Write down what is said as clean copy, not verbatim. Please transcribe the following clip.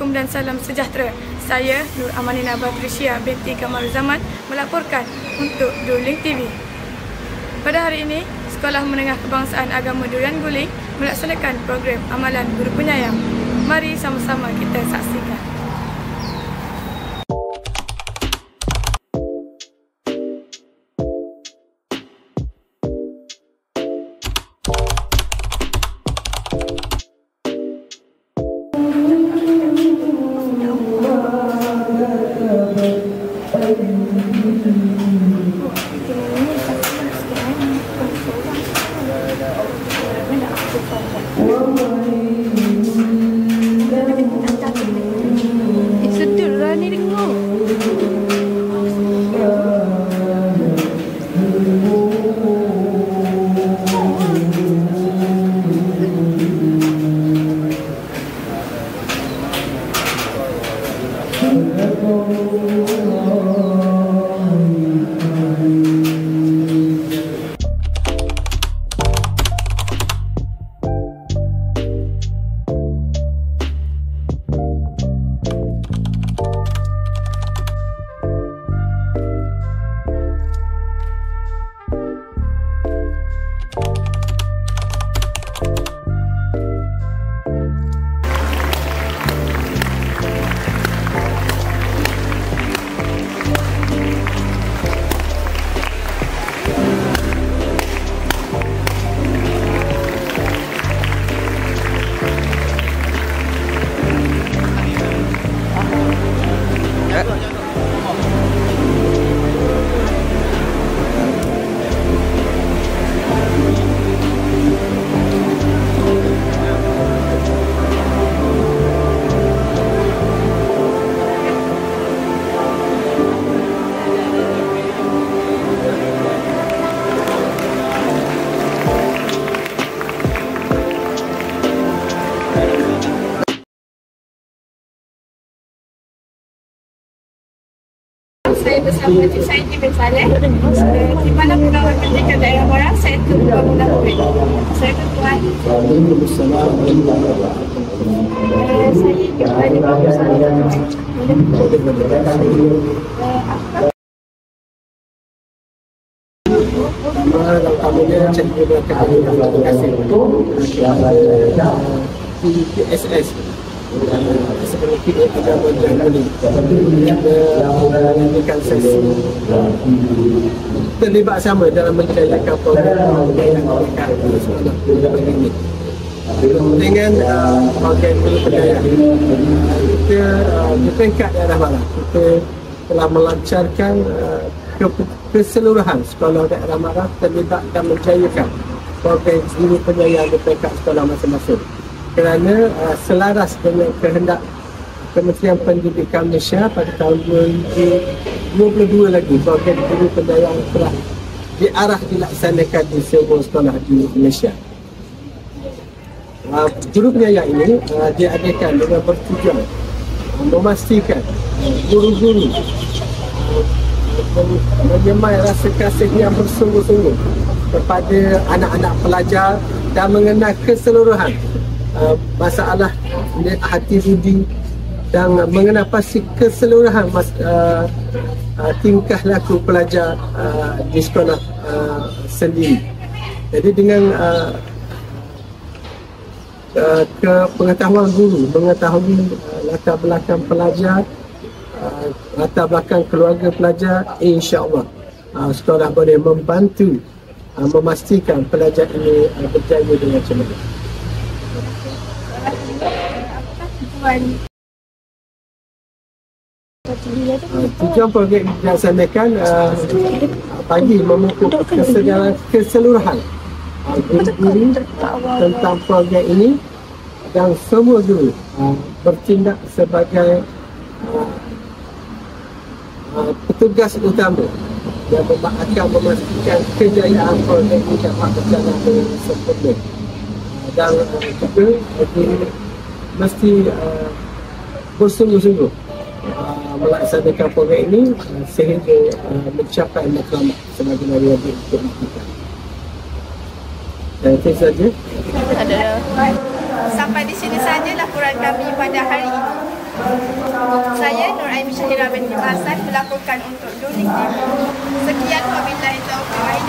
Assalamualaikum dan salam sejahtera. Saya Nur Amanina Batrisya binti Kamarul Zaman melaporkan untuk Duling TV. Pada hari ini, Sekolah Menengah Kebangsaan Agama Durian Guling melaksanakan program amalan Guru Penyayang. Mari sama-sama kita saksikan. Sedullah ni dengar. Saya bersama Cik Saidi bin Saleh di mana Pegawai Pendidikan Daerah Barang Sektor Pembangunan Kulit. Saya ketua. Saya ingin bertanya PSS seperti kita berjangkauan menyampaikan sesi terlibat sama dalam menjalankan program dengan bahagian Guru Penyayang. Kita di peringkat daerah Barat kita telah melancarkan keseluruhan sekolah daerah Barat terlibat dan menjayakan program Guru Penyayang di peringkat sekolah masing-masing. Kerana selaras dengan kehendak Kementerian Pendidikan Malaysia pada tahun 2022 lagi program Guru Penyayang telah diarah dilaksanakan di semua sekolah di Malaysia. Guru Penyayang ini diadakan dengan bertujuan memastikan guru-guru menyemai rasa kasih yang bersungguh-sungguh kepada anak-anak pelajar dan mengenal keseluruhan masalah hati budi dan mengenal pasti keseluruhan tingkah laku pelajar di sekolah sendiri. Jadi dengan pengetahuan guru, mengetahui latar belakang pelajar, latar belakang keluarga pelajar, insya-Allah sekolah boleh membantu memastikan pelajar ini berjaya dengan cemerlang. Tujuan program dilaksanakan bagi memupuk keseluruhan guru tentang program ini dan semua guru bertindak sebagai petugas utama yang akan memastikan kejayaan program ini dapat berjalan dengan sempurna. Dan juga guru mesti bersungguh-sungguh melaksanakan program ini sehingga mencapai matlamat sebagaimana yang diinginkan. Dan itu saja. Sampai di sini saja laporan kami pada hari ini. Saya Nur Aimi Syahira binti Hasan melaporkan untuk Duling TV. Sekian wabillahi taufiq.